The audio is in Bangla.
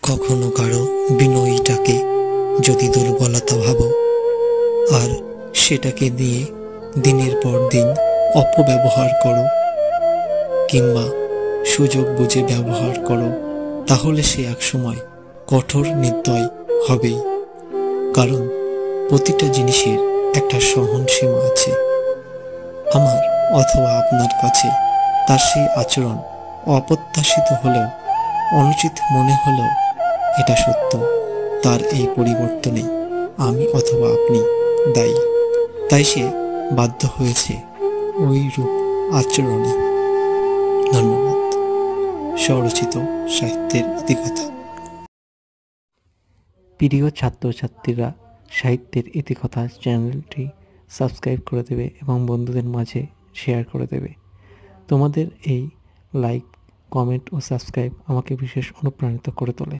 কখনো কারো বিনয়ীটাকে যদি দুর্বলতা ভাবো আর সেটাকে নিয়ে দিনের পর দিন অপব্যবহার করো কিংবা সুযোগ বুঝে ব্যবহার করো, তাহলে সে একসময় কঠোর নির্দয় হবেই। কারণ প্রতিটা জিনিসের একটা সহনসীমা আছে। আমার অথবা আপনার কাছে তার সেই আচরণ অপ্রত্যাশিত হলেও, অনুচিত মনে হলেও, এটা সত্য, তার এই পরিবর্তনে আমি অথবা আপনি দায়ী। তাই সে বাধ্য হয়েছে ওই রূপ আচরণে। ধন্যবাদ। স্বরচিত সাহিত্যের ইতিকথা। প্রিয় ছাত্রছাত্রীরা, সাহিত্যের ইতিকথা চ্যানেলটি সাবস্ক্রাইব করে দেবে এবং বন্ধুদের মাঝে শেয়ার করে দেবে। তোমাদের এই লাইক, কমেন্ট ও সাবস্ক্রাইব আমাকে বিশেষ অনুপ্রাণিত করে তোলে।